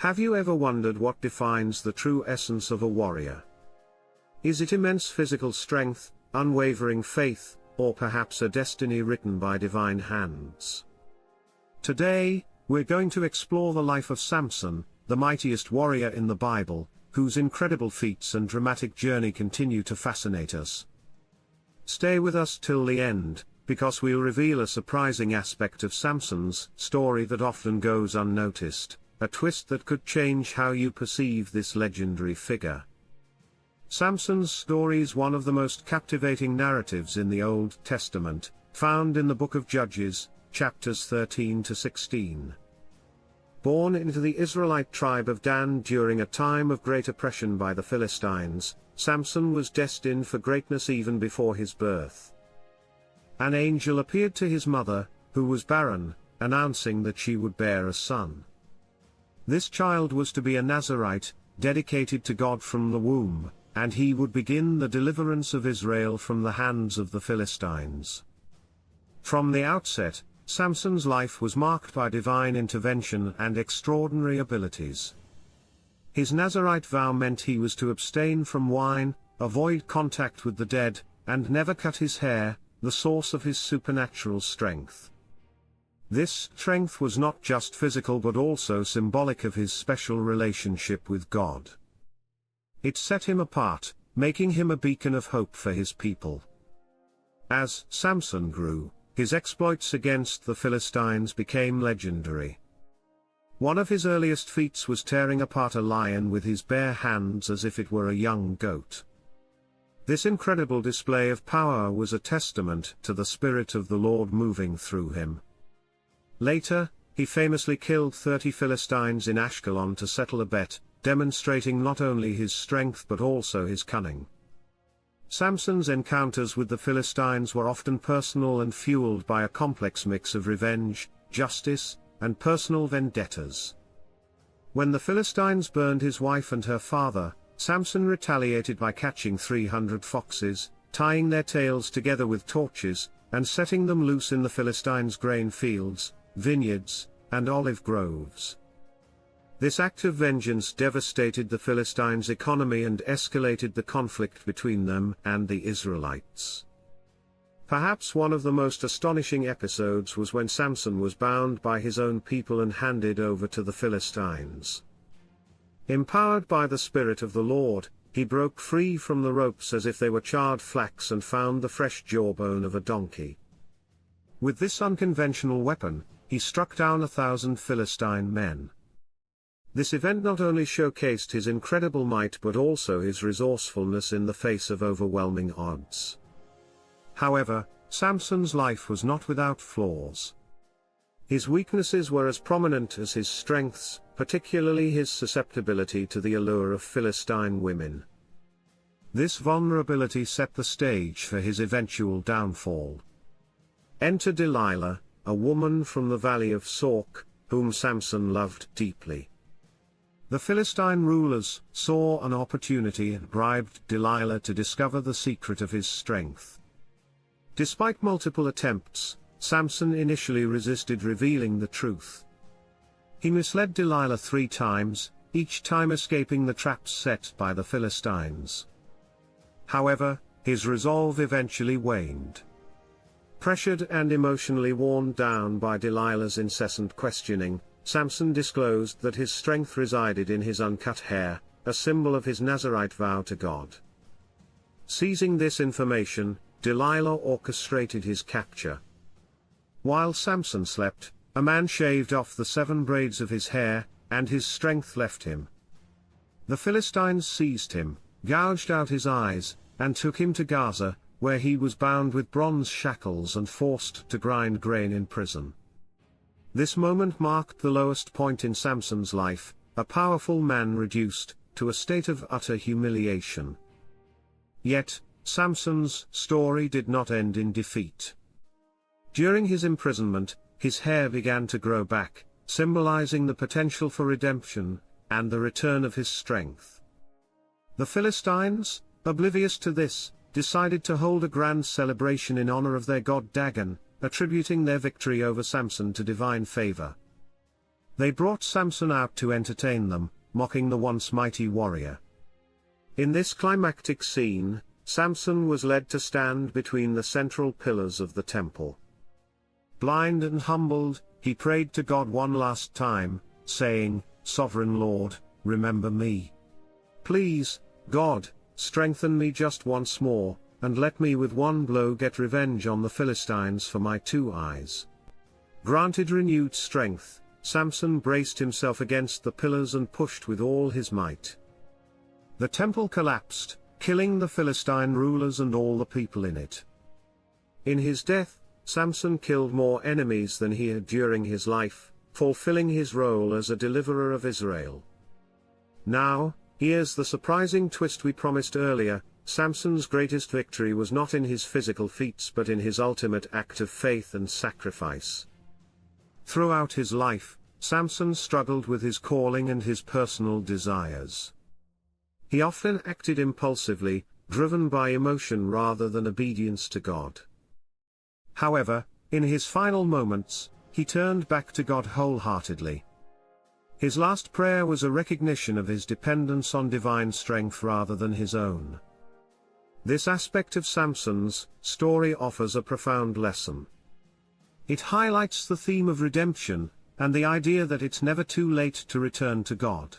Have you ever wondered what defines the true essence of a warrior? Is it immense physical strength, unwavering faith, or perhaps a destiny written by divine hands? Today, we're going to explore the life of Samson, the mightiest warrior in the Bible, whose incredible feats and dramatic journey continue to fascinate us. Stay with us till the end, because we'll reveal a surprising aspect of Samson's story that often goes unnoticed, a twist that could change how you perceive this legendary figure. Samson's story is one of the most captivating narratives in the Old Testament, found in the book of Judges, chapters 13 to 16. Born into the Israelite tribe of Dan during a time of great oppression by the Philistines, Samson was destined for greatness even before his birth. An angel appeared to his mother, who was barren, announcing that she would bear a son. This child was to be a Nazirite, dedicated to God from the womb, and he would begin the deliverance of Israel from the hands of the Philistines. From the outset, Samson's life was marked by divine intervention and extraordinary abilities. His Nazirite vow meant he was to abstain from wine, avoid contact with the dead, and never cut his hair, the source of his supernatural strength. This strength was not just physical but also symbolic of his special relationship with God. It set him apart, making him a beacon of hope for his people. As Samson grew, his exploits against the Philistines became legendary. One of his earliest feats was tearing apart a lion with his bare hands as if it were a young goat. This incredible display of power was a testament to the Spirit of the Lord moving through him. Later, he famously killed 30 Philistines in Ashkelon to settle a bet, demonstrating not only his strength but also his cunning. Samson's encounters with the Philistines were often personal and fueled by a complex mix of revenge, justice, and personal vendettas. When the Philistines burned his wife and her father, Samson retaliated by catching 300 foxes, tying their tails together with torches, and setting them loose in the Philistines' grain fields, vineyards, and olive groves. This act of vengeance devastated the Philistines' economy and escalated the conflict between them and the Israelites. Perhaps one of the most astonishing episodes was when Samson was bound by his own people and handed over to the Philistines. Empowered by the Spirit of the Lord, he broke free from the ropes as if they were charred flax and found the fresh jawbone of a donkey. With this unconventional weapon, he struck down 1,000 Philistine men. This event not only showcased his incredible might but also his resourcefulness in the face of overwhelming odds. However, Samson's life was not without flaws. His weaknesses were as prominent as his strengths, particularly his susceptibility to the allure of Philistine women. This vulnerability set the stage for his eventual downfall. Enter Delilah, a woman from the valley of Sork, whom Samson loved deeply. The Philistine rulers saw an opportunity and bribed Delilah to discover the secret of his strength. Despite multiple attempts, Samson initially resisted revealing the truth. He misled Delilah 3 times, each time escaping the traps set by the Philistines. However, his resolve eventually waned. Pressured and emotionally worn down by Delilah's incessant questioning, Samson disclosed that his strength resided in his uncut hair, a symbol of his Nazirite vow to God. Seizing this information, Delilah orchestrated his capture. While Samson slept, a man shaved off the 7 braids of his hair, and his strength left him. The Philistines seized him, gouged out his eyes, and took him to Gaza, where he was bound with bronze shackles and forced to grind grain in prison. This moment marked the lowest point in Samson's life, a powerful man reduced to a state of utter humiliation. Yet, Samson's story did not end in defeat. During his imprisonment, his hair began to grow back, symbolizing the potential for redemption and the return of his strength. The Philistines, oblivious to this, decided to hold a grand celebration in honor of their god Dagon, attributing their victory over Samson to divine favor. They brought Samson out to entertain them, mocking the once mighty warrior. In this climactic scene, Samson was led to stand between the central pillars of the temple. Blind and humbled, he prayed to God one last time, saying, "Sovereign Lord, remember me. Please, God, strengthen me just once more, and let me with one blow get revenge on the Philistines for my 2 eyes." Granted renewed strength, Samson braced himself against the pillars and pushed with all his might. The temple collapsed, killing the Philistine rulers and all the people in it. In his death, Samson killed more enemies than he had during his life, fulfilling his role as a deliverer of Israel. Now, here's the surprising twist we promised earlier: Samson's greatest victory was not in his physical feats but in his ultimate act of faith and sacrifice. Throughout his life, Samson struggled with his calling and his personal desires. He often acted impulsively, driven by emotion rather than obedience to God. However, in his final moments, he turned back to God wholeheartedly. His last prayer was a recognition of his dependence on divine strength rather than his own. This aspect of Samson's story offers a profound lesson. It highlights the theme of redemption, and the idea that it's never too late to return to God.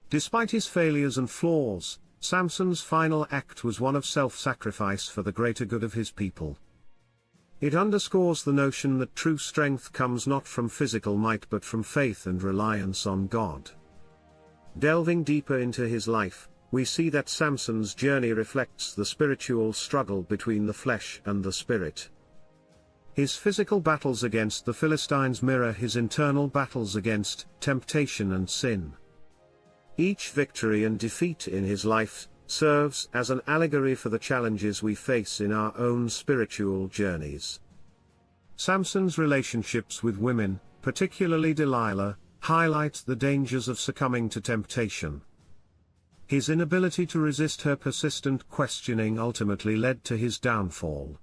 Despite his failures and flaws, Samson's final act was one of self-sacrifice for the greater good of his people. It underscores the notion that true strength comes not from physical might but from faith and reliance on God. Delving deeper into his life, we see that Samson's journey reflects the spiritual struggle between the flesh and the spirit. His physical battles against the Philistines mirror his internal battles against temptation and sin. Each victory and defeat in his life serves as an allegory for the challenges we face in our own spiritual journeys. Samson's relationships with women, particularly Delilah, highlight the dangers of succumbing to temptation. His inability to resist her persistent questioning ultimately led to his downfall.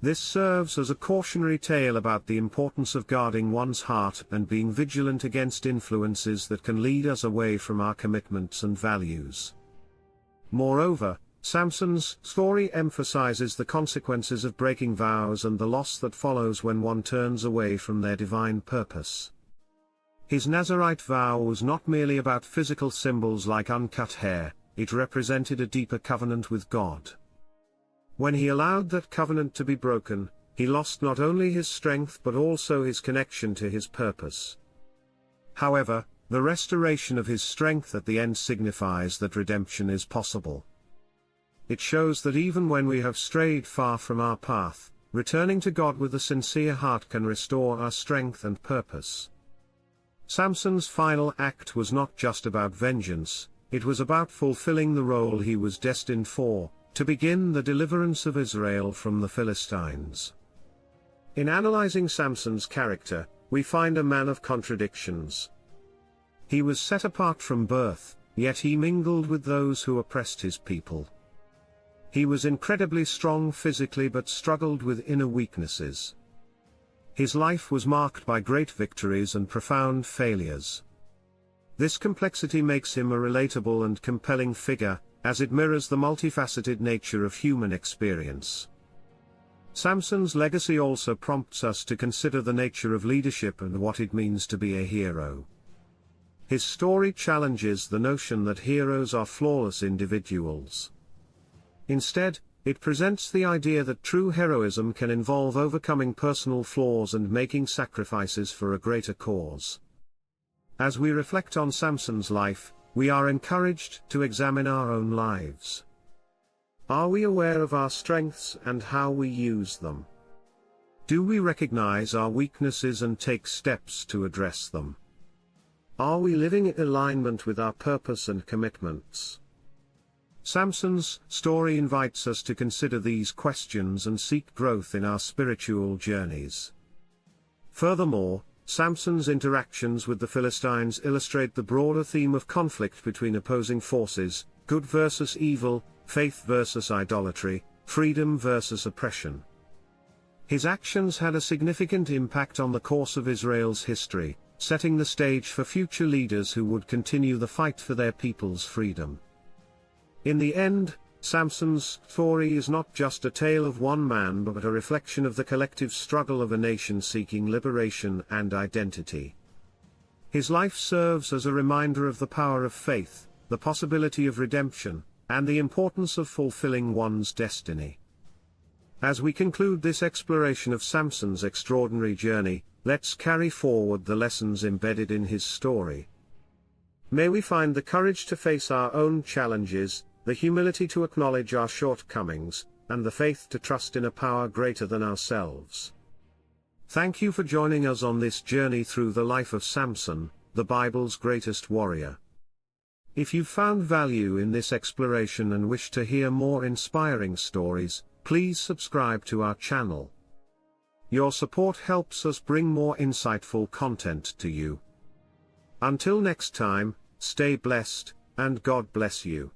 This serves as a cautionary tale about the importance of guarding one's heart and being vigilant against influences that can lead us away from our commitments and values. Moreover, Samson's story emphasizes the consequences of breaking vows and the loss that follows when one turns away from their divine purpose. His Nazirite vow was not merely about physical symbols like uncut hair, it represented a deeper covenant with God. When he allowed that covenant to be broken, he lost not only his strength but also his connection to his purpose. However, the restoration of his strength at the end signifies that redemption is possible. It shows that even when we have strayed far from our path, returning to God with a sincere heart can restore our strength and purpose. Samson's final act was not just about vengeance, it was about fulfilling the role he was destined for, to begin the deliverance of Israel from the Philistines. In analyzing Samson's character, we find a man of contradictions. He was set apart from birth, yet he mingled with those who oppressed his people. He was incredibly strong physically but struggled with inner weaknesses. His life was marked by great victories and profound failures. This complexity makes him a relatable and compelling figure, as it mirrors the multifaceted nature of human experience. Samson's legacy also prompts us to consider the nature of leadership and what it means to be a hero. His story challenges the notion that heroes are flawless individuals. Instead, it presents the idea that true heroism can involve overcoming personal flaws and making sacrifices for a greater cause. As we reflect on Samson's life, we are encouraged to examine our own lives. Are we aware of our strengths and how we use them? Do we recognize our weaknesses and take steps to address them? Are we living in alignment with our purpose and commitments? Samson's story invites us to consider these questions and seek growth in our spiritual journeys. Furthermore, Samson's interactions with the Philistines illustrate the broader theme of conflict between opposing forces, good versus evil, faith versus idolatry, freedom versus oppression. His actions had a significant impact on the course of Israel's history, setting the stage for future leaders who would continue the fight for their people's freedom. In the end, Samson's story is not just a tale of one man but a reflection of the collective struggle of a nation seeking liberation and identity. His life serves as a reminder of the power of faith, the possibility of redemption, and the importance of fulfilling one's destiny. As we conclude this exploration of Samson's extraordinary journey, let's carry forward the lessons embedded in his story. May we find the courage to face our own challenges, the humility to acknowledge our shortcomings, and the faith to trust in a power greater than ourselves. Thank you for joining us on this journey through the life of Samson, the Bible's greatest warrior. If you found value in this exploration and wish to hear more inspiring stories, please subscribe to our channel. Your support helps us bring more insightful content to you. Until next time, stay blessed, and God bless you.